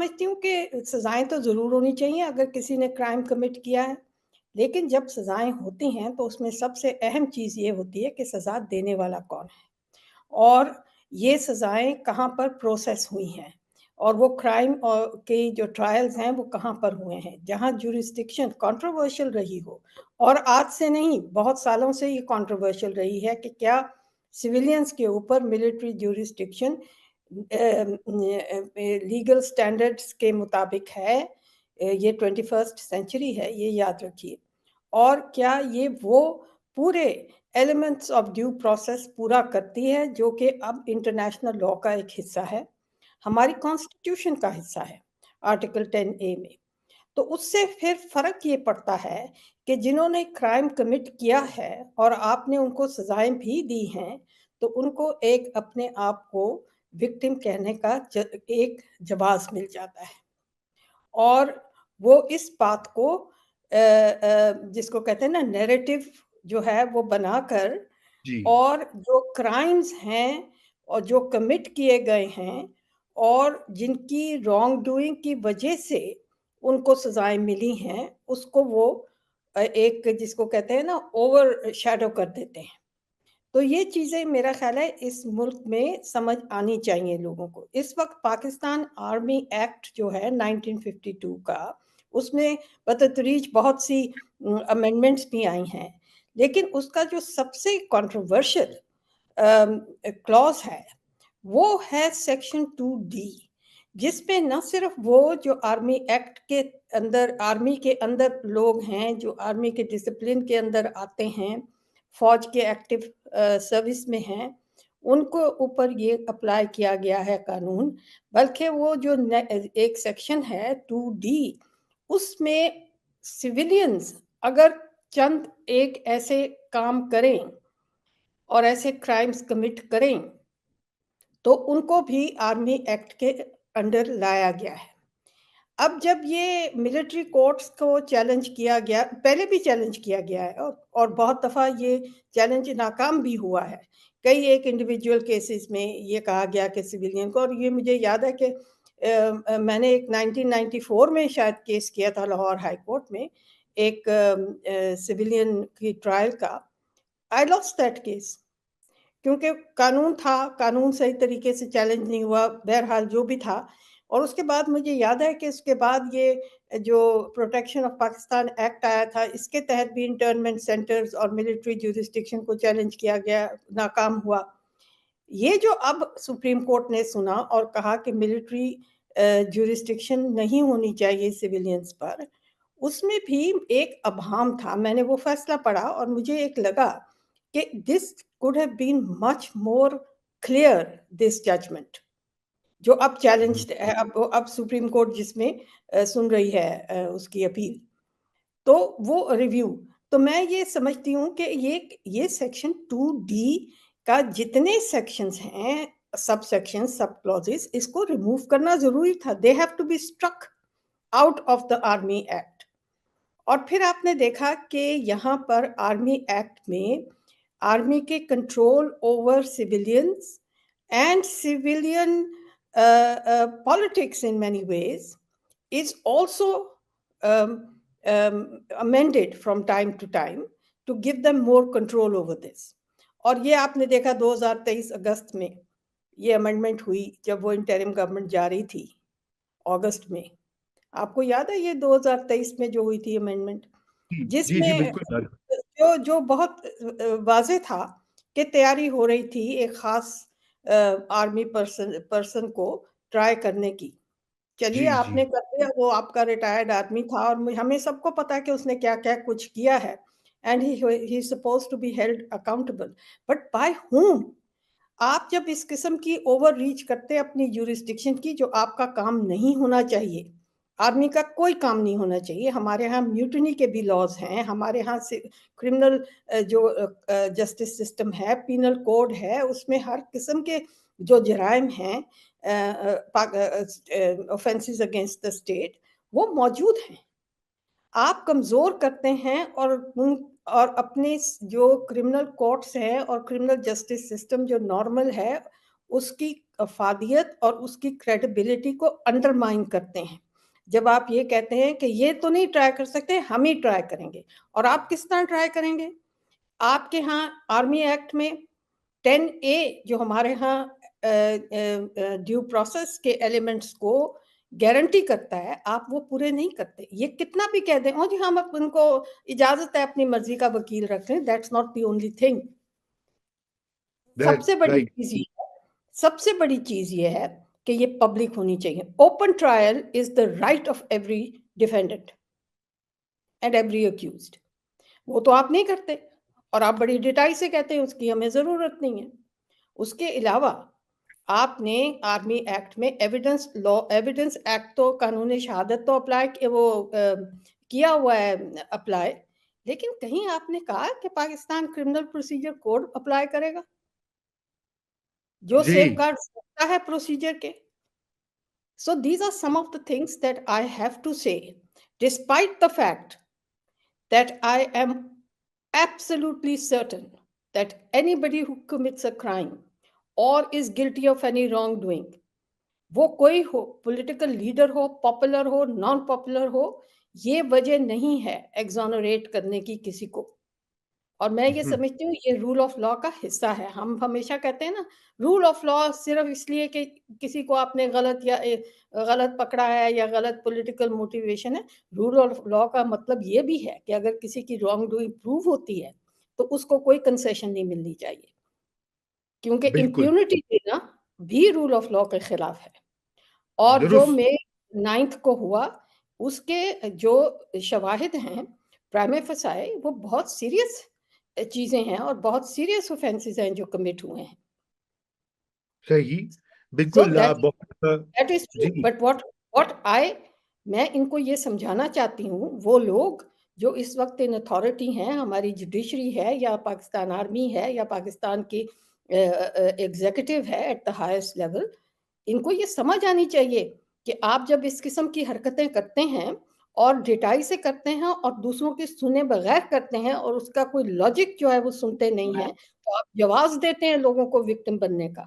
سمجھتی ہوں کہ سزائیں تو ضرور ہونی چاہیے اگر کسی نے کرائم کمٹ کیا ہے، لیکن جب سزائیں ہوتی ہیں تو اس میں سب سے اہم چیز یہ ہوتی ہے کہ سزا دینے والا کون ہے، اور یہ سزائیں کہاں پر پروسیس ہوئی ہیں، اور وہ کرائم کے جو ٹرائلز ہیں وہ کہاں پر ہوئے ہیں، جہاں جورسڈکشن کنٹروورشل رہی ہو، اور آج سے نہیں بہت سالوں سے یہ کنٹروورشل رہی ہے کہ کیا سویلینز کے اوپر ملٹری جورسڈکشن لیگل سٹینڈرڈز کے مطابق ہے۔ یہ 21st سینچری ہے، یہ یاد رکھیے، اور کیا یہ وہ پورے ایلیمنٹس آف ڈیو پروسیس پورا کرتی ہے جو کہ اب انٹرنیشنل لاء کا ایک حصہ ہے، ہماری کانسٹیٹیوشن کا حصہ ہے آرٹیکل 10A میں۔ تو اس سے پھر فرق یہ پڑتا ہے کہ جنہوں نے کرائم کمٹ کیا ہے اور آپ نے ان کو سزائیں بھی دی ہیں، تو ان کو ایک اپنے آپ کو وکٹم کہنے کا ایک جواز مل جاتا ہے، اور وہ اس بات کو جس کو کہتے ہیں نا نیریٹو جو ہے وہ بنا کر، جی اور جو کرائمز ہیں اور جو کمٹ کیے گئے ہیں اور جن کی رانگ ڈوئنگ کی وجہ سے ان کو سزائیں ملی ہیں، اس کو وہ ایک جس کو کہتے ہیں نا اوور شیڈو کر دیتے ہیں۔ تو یہ چیزیں میرا خیال ہے اس ملک میں سمجھ آنی چاہیے لوگوں کو۔ اس وقت پاکستان آرمی ایکٹ جو ہے 1952 کا، اس میں بتدریج بہت سی امینڈمنٹس بھی آئی ہیں، لیکن اس کا جو سب سے کنٹروورشل کلاز ہے وہ ہے سیکشن 2D، جس پہ نہ صرف وہ جو آرمی ایکٹ کے اندر، آرمی کے اندر لوگ ہیں جو آرمی کے ڈسپلن کے اندر آتے ہیں، فوج کے ایکٹیو سروس میں ہیں، ان کو اوپر یہ اپلائی کیا گیا ہے قانون، بلکہ وہ جو ایک سیکشن ہے 2D، اس میں سویلینز اگر چند ایک ایسے کام کریں اور ایسے کرائمز کمٹ کریں تو ان کو بھی آرمی ایکٹ کے انڈر لایا گیا ہے۔ اب جب یہ ملٹری کورٹس کو چیلنج کیا گیا، پہلے بھی چیلنج کیا گیا ہے اور بہت دفعہ یہ چیلنج ناکام بھی ہوا ہے، کئی ایک انڈیویجول کیسز میں یہ کہا گیا کہ سویلین کو، اور یہ مجھے یاد ہے کہ میں نے ایک 1994 میں شاید کیس کیا تھا لاہور ہائی کورٹ میں ایک سویلین کی ٹرائل کا۔ آئی لاسٹ دیٹ کیس کیونکہ قانون تھا، قانون صحیح طریقے سے چیلنج نہیں ہوا، بہرحال جو بھی تھا۔ اور اس کے بعد مجھے یاد ہے کہ اس کے بعد یہ جو پروٹیکشن آف پاکستان ایکٹ آیا تھا، اس کے تحت بھی انٹرنمنٹ سینٹرز اور ملٹری جورسڈکشن کو چیلنج کیا گیا، ناکام ہوا۔ یہ جو اب سپریم کورٹ نے سنا اور کہا کہ ملٹری جورسڈکشن نہیں ہونی چاہیے سویلینز پر، اس میں بھی ایک ابہام تھا۔ میں نے وہ فیصلہ پڑھا اور مجھے ایک لگا کہ this could have been much more clear, this judgment جو اب چیلنج ہے، اب سپریم کورٹ جس میں سن رہی ہے اس کی اپیل، تو وہ ریویو، تو میں یہ سمجھتی ہوں کہ یہ سیکشن 2D کا جتنے سیکشنز ہیں، سب سیکشن، سب کلوزز، اس کو ریموو کرنا ضروری تھا۔ they have to be struck out of the army act۔ اور پھر آپ نے دیکھا کہ یہاں پر آرمی ایکٹ میں آرمی کے control over civilians and civilian politics in many ways is also amended from time to time to give them more control over this۔ اور یہ آپ نے دیکھا 2023 اگست میں یہ امینڈمنٹ ہوئی جب وہ انٹرم گورنمنٹ جا رہی تھی اگست میں، آپ کو یاد ہے یہ 2023 میں جو ہوئی تھی امینڈمنٹ، جس جی جی میں بالکل جو بہت واضح تھا کہ تیاری ہو رہی تھی ایک خاص آرمی پرسن کو ٹرائی کرنے کی۔ چلیے جی آپ جی نے کر دیا، وہ آپ کا ریٹائرڈ آدمی تھا اور ہمیں سب کو پتا ہے کہ اس نے کیا کیا کچھ کیا ہے، and he is supposed to be held accountable, but by whom? آپ جب اس قسم کی اوور ریچ کرتے اپنی جورسڈکشن کی، جو آپ کا کام نہیں ہونا چاہیے، آرمی کا کوئی کام نہیں ہونا چاہیے۔ ہمارے ہاں میوٹنی کے بھی لاز ہیں، ہمارے ہاں سے کرمنل جو جسٹس سسٹم ہے، پینل کوڈ ہے، اس میں ہر قسم کے جو جرائم ہیں، offenses against the state، وہ موجود ہیں۔ آپ کمزور کرتے ہیں اور اپنے جو کرمنل کورٹس ہیں اور کرمنل جسٹس سسٹم جو نارمل ہے، اس کی افادیت اور اس کی کریڈیبلٹی کو انڈرمائن کرتے ہیں جب آپ یہ کہتے ہیں کہ یہ تو نہیں ٹرائی کر سکتے، ہم ہی ٹرائی کریں گے. اور آپ کس طرح ٹرائی کریں گے؟ آپ کے ہاں آرمی ایکٹ میں 10A جو ہمارے ہاں ڈیو پروسیس کے ایلیمنٹس کو گارنٹی کرتا ہے، آپ وہ پورے نہیں کرتے. یہ کتنا بھی کہہ دیں جی ہم ان کو اجازت ہے اپنی مرضی کا وکیل رکھ لیں، that's not the only thing. سب سے بڑی چیز یہ ہے، سب سے بڑی چیز یہ ہے کہ یہ پبلک ہونی چاہیے. Open trial is the right of every defendant and every accused. وہ تو آپ نہیں کرتے اور آپ بڑی ڈیٹائی سے کہتے ہیں اس کی ہمیں ضرورت نہیں ہے. اس کے علاوہ آپ نے آرمی ایکٹ میں ایویڈنس ایکٹ تو قانون شہادت تو اپلائی وہ کیا ہوا ہے اپلائی، لیکن کہیں آپ نے کہا کہ Pakistan criminal procedure code apply کرے گا جو سیف گارڈ رکھتا ہے پروسیجر کے. So these are some of the things that I have to say, despite the fact that I am absolutely certain that anybody who commits a crime or is guilty of any wrongdoing, وہ کوئی ہو، political leader ہو، popular ہو، naan popular ہو، یہ وجہ نہیں ہے ایگزونریٹ کرنے کی کسی کو. اور میں یہ سمجھتی ہوں یہ رول آف لا کا حصہ ہے. ہم ہمیشہ کہتے ہیں نا رول آف لا صرف اس لیے کہ کسی کو آپ نے غلط پکڑا ہے یا غلط پولیٹیکل موٹیویشن ہے. رول آف لا کا مطلب یہ بھی ہے کہ اگر کسی کی رانگ ڈوئنگ پروو ہوتی ہے تو اس کو کوئی کنسیشن نہیں ملنی چاہیے، کیونکہ امپیونٹی دینا بھی رول آف لا کے خلاف ہے. اور جو مئی 9 کو ہوا اس کے جو شواہد ہیں پرائمے فسائے وہ بہت سیریس چیزیں ہیں اور بہت سیریس اوفینسز ہیں جو کمٹ ہوئے ہیں. صحیح، بالکل. بٹ واٹ میں ان کو یہ سمجھانا چاہتی ہوں، وہ لوگ جو اس وقت ان اتھارٹی ہیں، ہماری جوڈیشری ہے یا پاکستان آرمی ہے یا پاکستان کی ایگزیکٹو ہے ایٹ دا ہائیسٹ لیول، ان کو یہ سمجھ آنی چاہیے کہ آپ جب اس قسم کی حرکتیں کرتے ہیں اور ڈیٹائی سے کرتے ہیں اور دوسروں کی سنے بغیر کرتے ہیں اور اس کا کوئی لاجک جو ہے وہ سنتے نہیں ہیں، تو آپ جواز دیتے ہیں لوگوں کو وکٹم بننے کا.